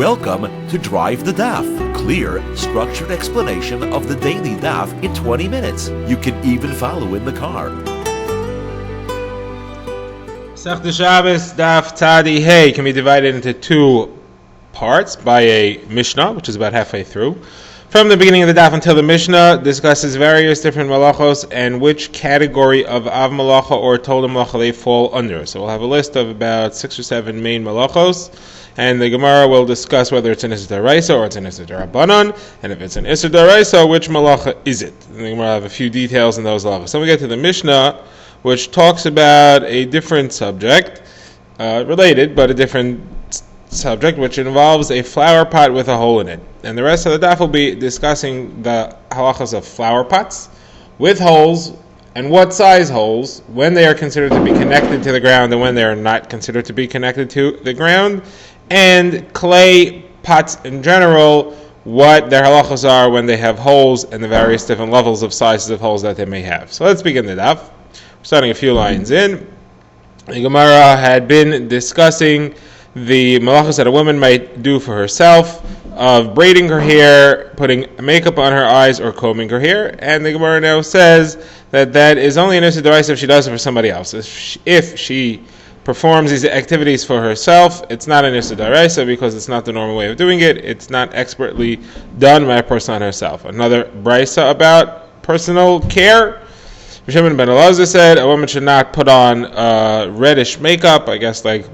Welcome to Drive the Daf. Clear, structured explanation of the daily Daf in 20 minutes. You can even follow in the car. Shabbos Daf Tadi Hey can be divided into two parts by a Mishnah, which is about halfway through. From the beginning of the Daf until the Mishnah discusses various different malachos and which category of Av Malacha or Tola Malacha they fall under. So we'll have a list of about 6 or 7 main malachos, and the Gemara will discuss whether it's an Issur D'Oraisa or it's an Issur D'Rabbanan, and if it's an Issur D'Oraisa, which malacha is it? And the Gemara will have a few details in those malachos. So we get to the Mishnah, which talks about a different subject, related, but a different subject, which involves a flower pot with a hole in it. And the rest of the daf will be discussing the halachas of flower pots with holes, and what size holes, when they are considered to be connected to the ground and when they are not considered to be connected to the ground, and clay pots in general, what their halachas are when they have holes and the various different levels of sizes of holes that they may have. So let's begin the daf. We're starting a few lines in. The Gemara had been discussing the malachas that a woman might do for herself, of braiding her hair, putting makeup on her eyes, or combing her hair. And the Gemara now says that is only an Issur D'Oraisa if she does it for somebody else. If she performs these activities for herself, it's not an Issur D'Oraisa because it's not the normal way of doing it. It's not expertly done by a person on herself. Another brisa about personal care. Shimon ben Elazar said a woman should not put on reddish makeup, I guess like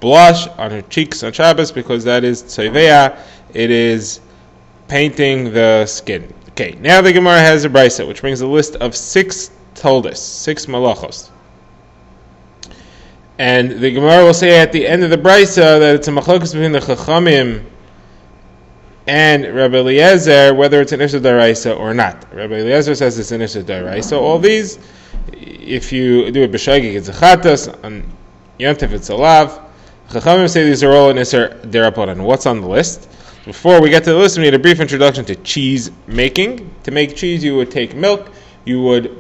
blush, on her cheeks on Shabbos, because that is tzoveya. It is painting the skin. Okay, now the Gemara has a brisa, which brings a list of 6 toldos, 6 malachos. And the Gemara will say at the end of the brisa that it's a machlokas between the Chachamim and Rabbi Eliezer, whether it's an Issur D'Oraisa or not. Rabbi Eliezer says it's an Issur D'Oraisa. All these, if you do it b'shagig, it's a chatas, on Yom Tov it's a lav. Chachamim say these are all an Issur D'Rabbanan. What's on the list? Before we get to the list, we need a brief introduction to cheese making. To make cheese, you would take milk, you would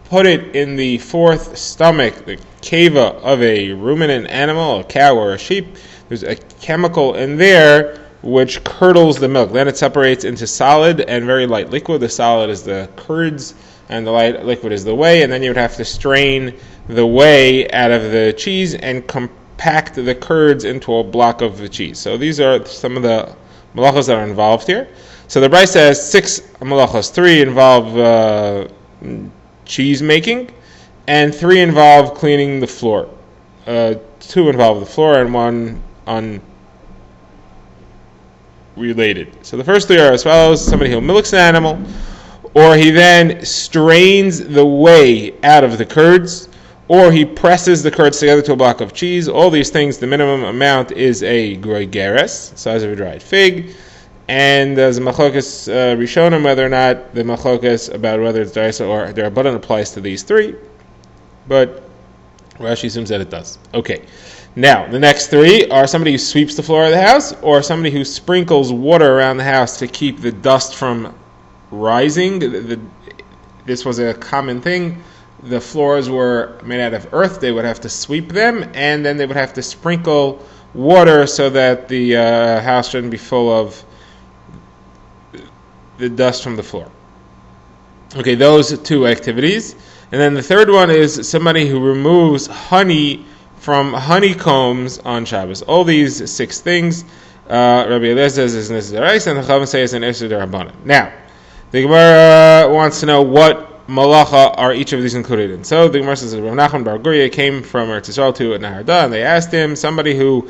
put it in the 4th stomach, the cava of a ruminant animal, a cow or a sheep. There's a chemical in there which curdles the milk. Then it separates into solid and very light liquid. The solid is the curds, and the light liquid is the whey, and then you would have to strain the whey out of the cheese and compact the curds into a block of the cheese. So these are some of the malachos that are involved here. So the brisa says 6 malachos. 3 involve cheese making, and 3 involve cleaning the floor. 2 involve the floor, and 1 unrelated. So the first 3 are as follows: somebody who milks an animal, or he then strains the whey out of the curds, or he presses the curds together to a block of cheese. All these things, the minimum amount is a groigeres, size of a dried fig. And there's a machlokas rishonim whether or not the machlokas about whether it's d'oraisa or d'rabbanan applies to these 3. But Rashi assumes that it does. Okay. Now, the next 3 are somebody who sweeps the floor of the house, or somebody who sprinkles water around the house to keep the dust from rising. This was a common thing. The floors were made out of earth. They would have to sweep them, and then they would have to sprinkle water so that the house shouldn't be full of the dust from the floor. Okay, those 2 activities. And then the third one is somebody who removes honey from honeycombs on Shabbos. All these 6 things, Rabbi Eliezer says is an Issur D'Oraisa, and the Chachamim say is an Issur D'Rabbanan. Now, the Gemara wants to know what malacha are each of these included in. So the Gemara says Rav Nachman bar Guria came from Eretz Yisrael to Naharda, and they asked him, somebody who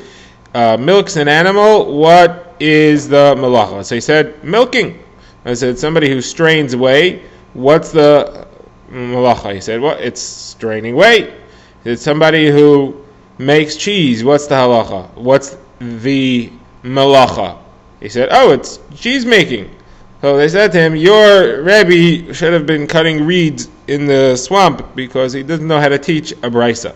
milks an animal, what is the malacha? So he said, milking. I said, somebody who strains whey, what's the malacha? He said, well, it's straining whey. It's somebody who makes cheese, what's the halacha? What's the malacha? He said, oh, it's cheese making. So they said to him, your Rebbe should have been cutting reeds in the swamp because he doesn't know how to teach a brisa.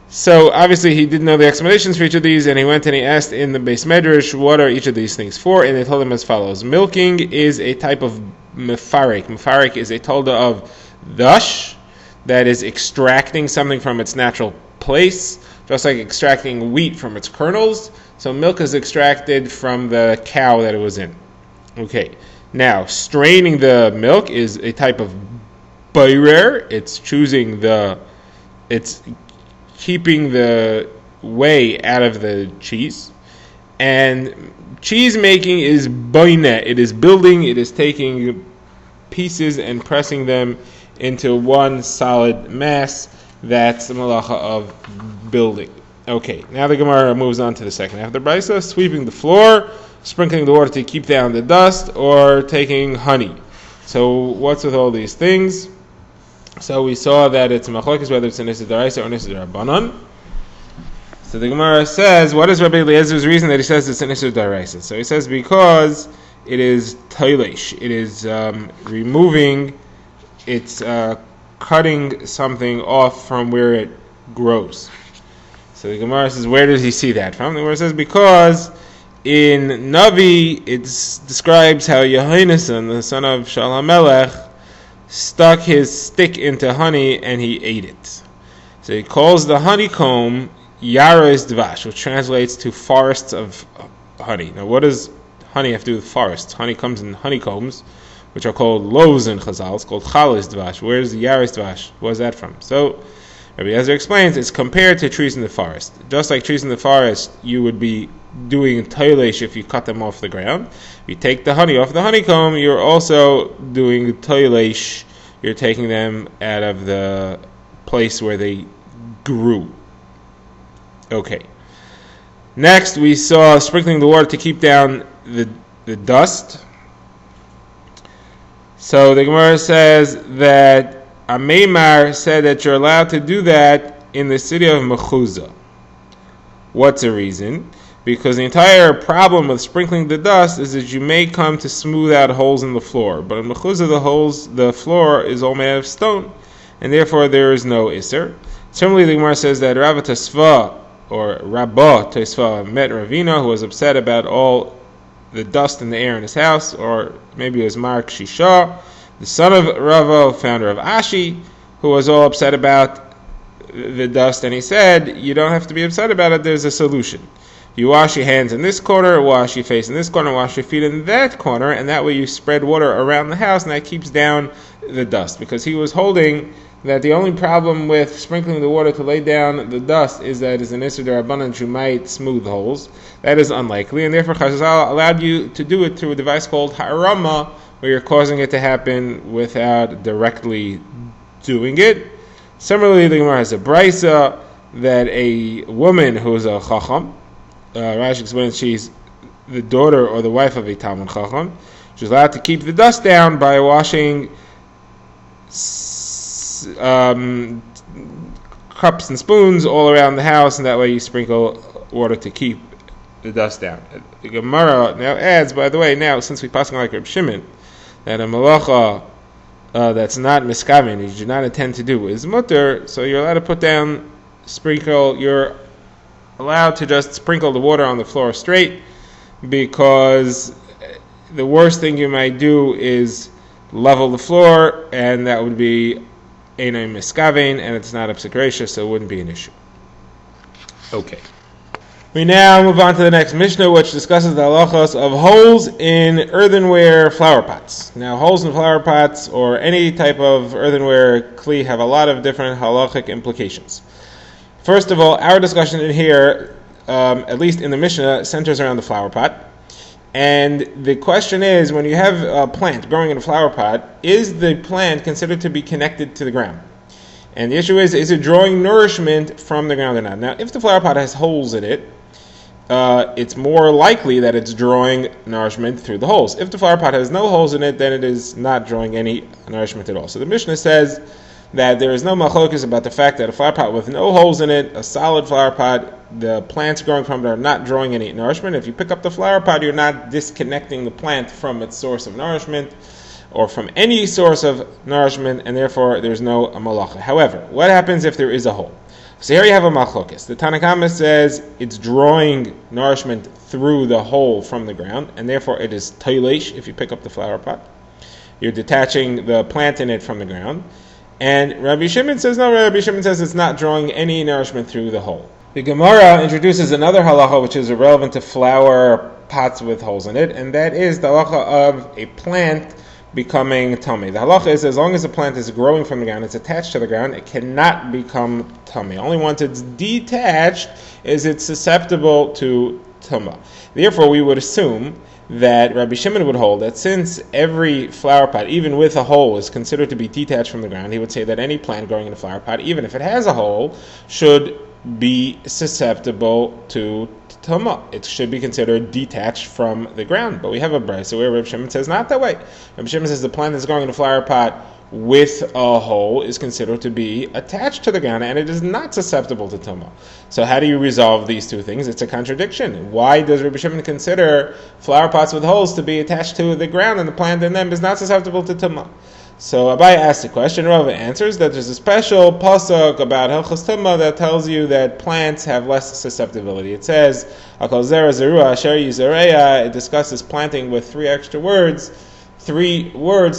So obviously he didn't know the explanations for each of these, and he went and he asked in the Beis Medrash, what are each of these things for? And they told him as follows: milking is a type of mefarek. Mefarek is a tolda of dash, that is extracting something from its natural place. just like extracting wheat from its kernels. So milk is extracted from the cow that it was in. Okay, now straining the milk is a type of bayrer. It's keeping the whey out of the cheese. And cheese making is boine. It is building, it is taking pieces and pressing them into one solid mass. That's the malacha of building. Okay, now the Gemara moves on to the second half of the brisa, sweeping the floor, sprinkling the water to keep down the dust, or taking honey. So what's with all these things? So we saw that it's machlokes whether it's an issur d'oraisa or an issur d'rabbanan. So the Gemara says, what is Rabbi Eliezer's reason that he says it's an issur d'oraisa? So he says because it is toilesh, it is removing, it's cutting something off from where it grows. So the Gemara says, where does he see that from? The Gemara says, because in Navi it describes how Yehonasan, the son of Shaul HaMelech, stuck his stick into honey and he ate it. So he calls the honeycomb Yaros Dvash, which translates to forests of honey. Now what does honey have to do with forests? Honey comes in honeycombs, which are called loaves in Chazal. It's called Chalos Dvash. Where's the Yaros Dvash? Where's that from? So Rabbi Eliezer explains it's compared to trees in the forest. Just like trees in the forest, you would be doing toilesh if you cut them off the ground. If you take the honey off the honeycomb, you're also doing toilesh. You're taking them out of the place where they grew. Okay. Next, we saw sprinkling the water to keep down the dust. So the Gemara says that Ameimar said that you're allowed to do that in the city of Mechuzah. What's the reason? Because the entire problem with sprinkling the dust is that you may come to smooth out holes in the floor. But in Mechuzah, the floor is all made out of stone, and therefore there is no Isser. Similarly, the Gemara says that Rav Tosfa, or Rabbah Tosfa, met Ravina, who was upset about all the dust in the air in his house, or maybe it was Mark Shisha, the son of Rava, founder of Ashi, who was all upset about the dust, and he said, you don't have to be upset about it, there's a solution. You wash your hands in this corner, wash your face in this corner, wash your feet in that corner, and that way you spread water around the house, and that keeps down the dust. Because he was holding that the only problem with sprinkling the water to lay down the dust is that it's an issur d'rabbanan, you might smooth holes. That is unlikely, and therefore Chazal allowed you to do it through a device called harama, where you're causing it to happen without directly doing it. Similarly, the Gemara has a brisa that a woman who is a chacham, Rashi explains she's the daughter or the wife of a Talmud Chacham, she's allowed to keep the dust down by washing cups and spoons all around the house, and that way you sprinkle water to keep the dust down. The Gemara now adds, by the way, now since we pass on like Reb Shimon, that a malacha that's not miskaven, you do not intend to do, is mutter, so you're allowed to you're allowed to just sprinkle the water on the floor straight, because the worst thing you might do is level the floor, and that would be einay miskaven, and it's not obsecracious, so it wouldn't be an issue. Okay. We now move on to the next Mishnah, which discusses the halachos of holes in earthenware flower pots. Now, holes in flower pots, or any type of earthenware kli, have a lot of different halachic implications. First of all, our discussion in here, at least in the Mishnah, centers around the flower pot. And the question is, when you have a plant growing in a flower pot, is the plant considered to be connected to the ground? And the issue is it drawing nourishment from the ground or not? Now, if the flower pot has holes in it, it's more likely that it's drawing nourishment through the holes. If the flower pot has no holes in it, then it is not drawing any nourishment at all. So the Mishnah says that there is no machlokes about the fact that a flower pot with no holes in it, a solid flower pot, the plants growing from it are not drawing any nourishment. If you pick up the flower pot, you're not disconnecting the plant from its source of nourishment or from any source of nourishment, and therefore there's no malacha. However, what happens if there is a hole? So here you have a machlokes. The Tanna Kama says it's drawing nourishment through the hole from the ground, and therefore it is toilesh if you pick up the flower pot. You're detaching the plant in it from the ground. And Rabbi Shimon says no, Rabbi Shimon says it's not drawing any nourishment through the hole. The Gemara introduces another halacha which is relevant to flower pots with holes in it, and that is the halacha of a plant becoming tummy. The halacha is as long as the plant is growing from the ground, it's attached to the ground, it cannot become tummy. Only once it's detached is it susceptible to tumah. Therefore, we would assume that Rabbi Shimon would hold that since every flower pot, even with a hole, is considered to be detached from the ground, he would say that any plant growing in a flower pot, even if it has a hole, should be susceptible to tumah. It should be considered detached from the ground. But we have a brisa where Rabbi Shimon says not that way. Rabbi Shimon says the plant that's growing in a flower pot with a hole is considered to be attached to the ground and it is not susceptible to tumah. So how do you resolve these two things? It's a contradiction. Why does Rabbi Shimon consider flower pots with holes to be attached to the ground and the plant in them is not susceptible to tumah? So Abai asks the question, Rava answers that there's a special pasuk about Hilchos Tumah that tells you that plants have less susceptibility. It says, Akol Zera Zerua Asher Yizareya. It discusses planting with three words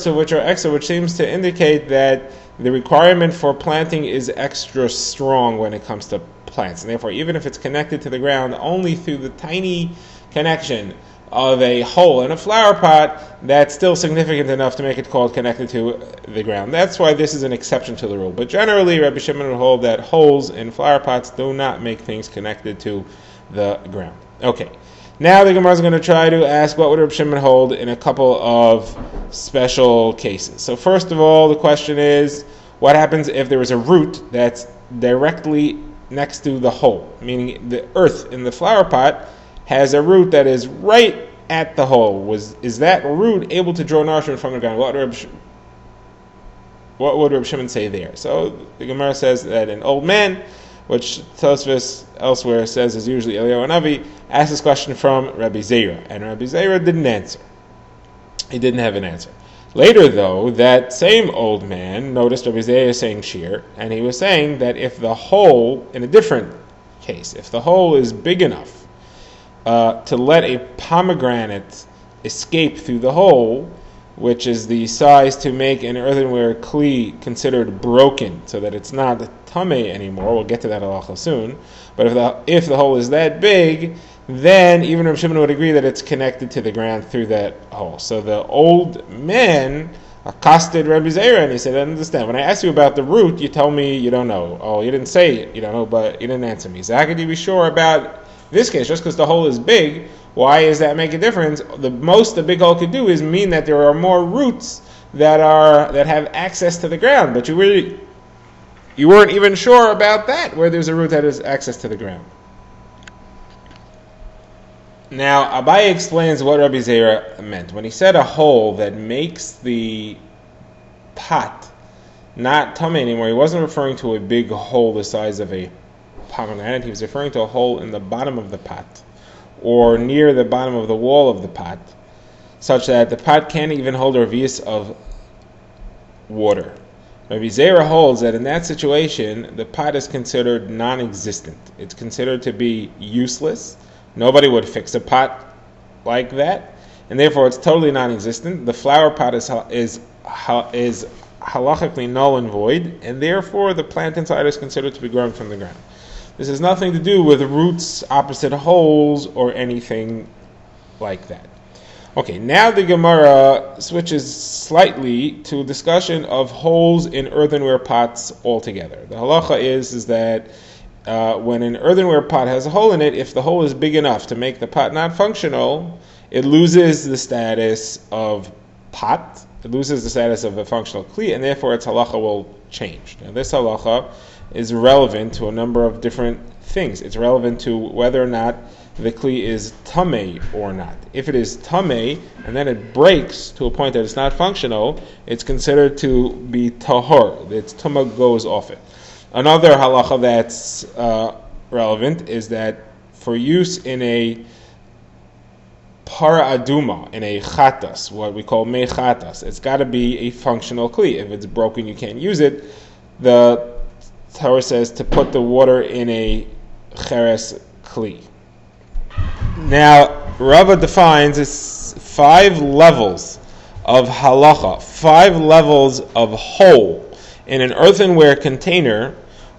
to which are extra, which seems to indicate that the requirement for planting is extra strong when it comes to plants. And therefore, even if it's connected to the ground only through the tiny connection of a hole in a flower pot, that's still significant enough to make it called connected to the ground. That's why this is an exception to the rule. But generally, Rabbi Shimon would hold that holes in flower pots do not make things connected to the ground. Okay. Now the Gemara is going to try to ask what would Rabbi Shimon hold in a couple of special cases. So first of all, the question is, what happens if there is a root that's directly next to the hole? Meaning the earth in the flower pot has a root that is right at the hole. Is that root able to draw nourishment from the ground? What would Rabbi Shimon say there? So the Gemara says that an old man, which Tosfos elsewhere says is usually Eliyahu Hanavi, asked this question from Rabbi Zera, and Rabbi Zera didn't answer. He didn't have an answer. Later, though, that same old man noticed Rabbi Zera saying shir, and he was saying that if the hole, in a different case, if the hole is big enough to let a pomegranate escape through the hole, which is the size to make an earthenware kli considered broken, so that it's not tameh anymore. We'll get to that halacha soon. But if the hole is that big, then even Rabbi Shimon would agree that it's connected to the ground through that hole. So the old man accosted Rabbi Zera and he said, I understand. When I asked you about the root, you told me you don't know. Oh, you didn't say you don't know, but you didn't answer me. So how could you be sure about this case? Just because the hole is big, why does that make a difference? The most the big hole could do is mean that there are more roots that have access to the ground. But you weren't even sure about that, where there's a root that has access to the ground. Now, Abaye explains what Rabbi Zera meant. When he said a hole that makes the pot not tummy anymore, he wasn't referring to a big hole the size of a pomegranate. He was referring to a hole in the bottom of the pot, or near the bottom of the wall of the pot, such that the pot can't even hold a revius of water. Rabbi Zera holds that in that situation, the pot is considered non-existent. It's considered to be useless. Nobody would fix a pot like that, and therefore it's totally non-existent. The flower pot is halachically null and void, and therefore the plant inside is considered to be growing from the ground. This has nothing to do with roots opposite holes or anything like that. Okay, now the Gemara switches slightly to a discussion of holes in earthenware pots altogether. The halacha is that when an earthenware pot has a hole in it, if the hole is big enough to make the pot not functional, it loses the status of pot, it loses the status of a functional kli, and therefore its halacha will change. Now this halacha is relevant to a number of different things. It's relevant to whether or not the kli is tameh or not. If it is tameh, and then it breaks to a point that it's not functional, it's considered to be tahor. Its tumah goes off it. Another halacha that's relevant is that for use in a para aduma, in a chatas, what we call mei chatas, it's got to be a functional kli. If it's broken, you can't use it. The Torah says to put the water in a cheres kli. Now, Rava defines it's 5 levels of halacha, 5 levels of hole in an earthenware container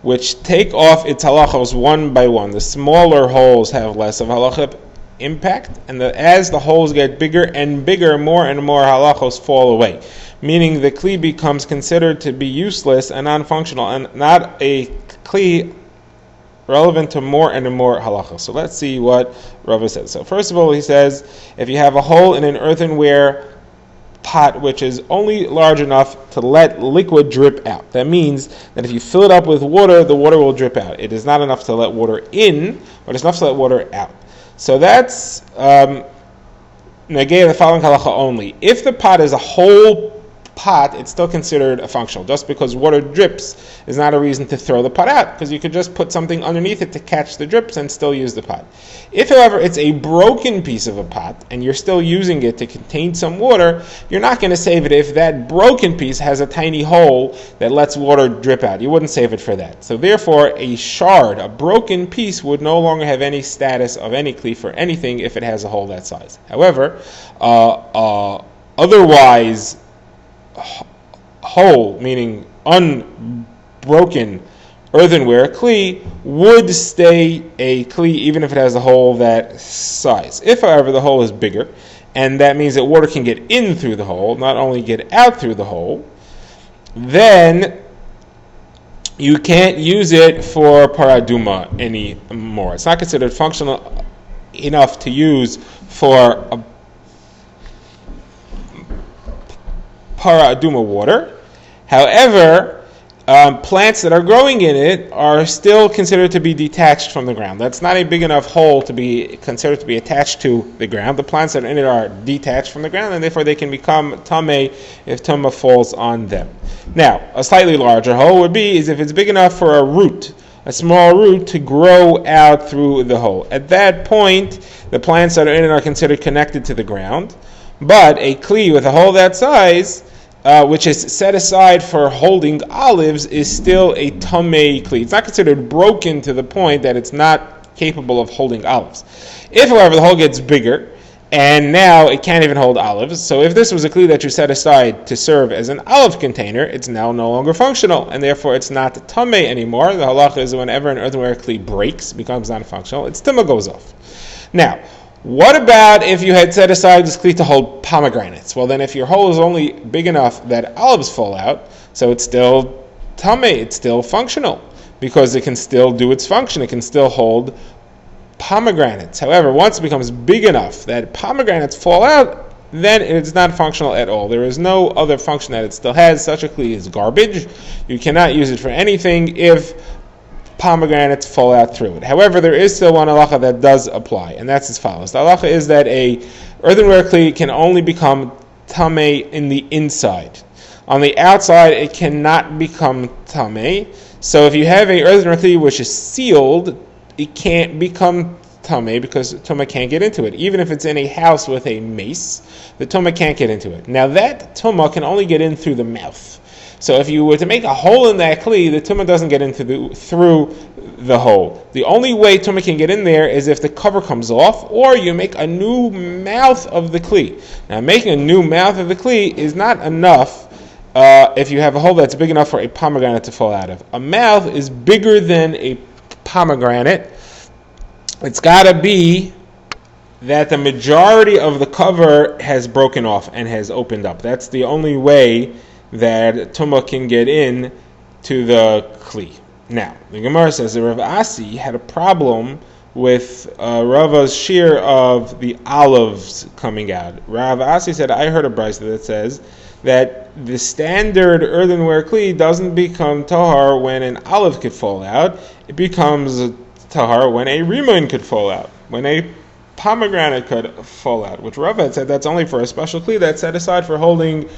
which take off its halachos one by one. The smaller holes have less of halacha impact, and as the holes get bigger and bigger, more and more halachos fall away, meaning the kli becomes considered to be useless and non-functional, and not a kli relevant to more and more halachos. So let's see what Rava says. So first of all, he says, if you have a hole in an earthenware pot which is only large enough to let liquid drip out, that means that if you fill it up with water, the water will drip out. It is not enough to let water in, but it's enough to let water out. So that's negay the following halacha only. If the pot is a whole pot, it's still considered a functional. Just because water drips is not a reason to throw the pot out, because you could just put something underneath it to catch the drips and still use the pot. If, however, it's a broken piece of a pot and you're still using it to contain some water, you're not going to save it if that broken piece has a tiny hole that lets water drip out. You wouldn't save it for that. So therefore, a shard, a broken piece, would no longer have any status of any kli for anything if it has a hole that size. However, otherwise whole, meaning unbroken earthenware kli, would stay a kli even if it has a hole that size. If, however, the hole is bigger, and that means that water can get in through the hole, not only get out through the hole, then you can't use it for paraduma anymore. It's not considered functional enough to use for a paraduma water. However, plants that are growing in it are still considered to be detached from the ground. That's not a big enough hole to be considered to be attached to the ground. The plants that are in it are detached from the ground, and therefore they can become tameh if tumah falls on them. Now, a slightly larger hole would be is if it's big enough for a small root to grow out through the hole. At that point, the plants that are in it are considered connected to the ground. But a kli with a hole that size, which is set aside for holding olives, is still a tamei kli. It's not considered broken to the point that it's not capable of holding olives. If, however, the hole gets bigger, and now it can't even hold olives, so if this was a kli that you set aside to serve as an olive container, it's now no longer functional, and therefore it's not tamei anymore. The halacha is whenever an earthenware kli breaks, becomes non-functional, its tumah goes off. Now, what about if you had set aside this kli to hold pomegranates? Well, then if your hole is only big enough that olives fall out, so it's still tamei, it's still functional, because it can still do its function, it can still hold pomegranates. However, once it becomes big enough that pomegranates fall out, then it's not functional at all. There is no other function that it still has. Such a kli is garbage. You cannot use it for anything if pomegranates fall out through it. However, there is still one halacha that does apply, and that's as follows. The halacha is that a earthenware kli can only become tamei in the inside. On the outside, it cannot become tamei. So if you have a earthenware kli which is sealed, it can't become tamei because tumah can't get into it. Even if it's in a house with a mace, the tumah can't get into it. Now that tumah can only get in through the mouth. So if you were to make a hole in that kli, the tumah doesn't get through the hole. The only way tumah can get in there is if the cover comes off, or you make a new mouth of the kli. Now, making a new mouth of the kli is not enough if you have a hole that's big enough for a pomegranate to fall out of. A mouth is bigger than a pomegranate. It's got to be that the majority of the cover has broken off and has opened up. That's the only way that tumah can get in to the kli. Now, the Gemara says that Rav Asi had a problem with Rava's shear of the olives coming out. Rav Asi said, I heard a brisa that says that the standard earthenware kli doesn't become tahar when an olive could fall out. It becomes tahar when a rimon could fall out, when a pomegranate could fall out, which Rava had said that's only for a special kli that's set aside for holding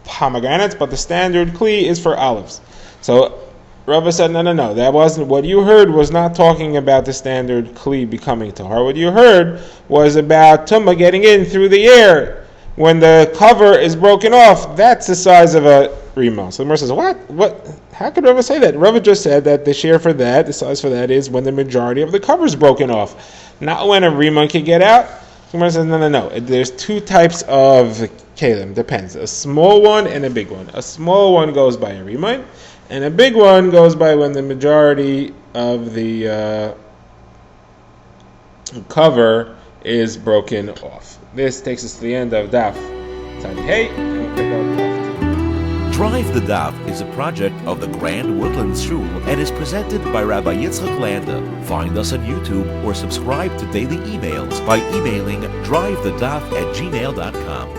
pomegranates, but the standard kli is for olives. So Rava said, no, that wasn't what you heard. Was not talking about the standard kli becoming tahar. What you heard was about tumah getting in through the air when the cover is broken off. That's the size of a rimon. So the Gemara says, what? How could Rava say that? Rava just said that the shear for that, the size for that, is when the majority of the cover is broken off, not when a rimon can get out. The Gemara says, no. There's two types of kelim. Depends. A small one and a big one. A small one goes by a rimon, And a big one goes by when the majority of the cover is broken off. This takes us to the end of Daf Tzadi Hey, and we'll pick up Daf. Drive the Daf is a project of the Grand Woodlands Shul and is presented by Rabbi Yitzchak Landa. Find us on YouTube or subscribe to daily emails by emailing drivethedaf@gmail.com.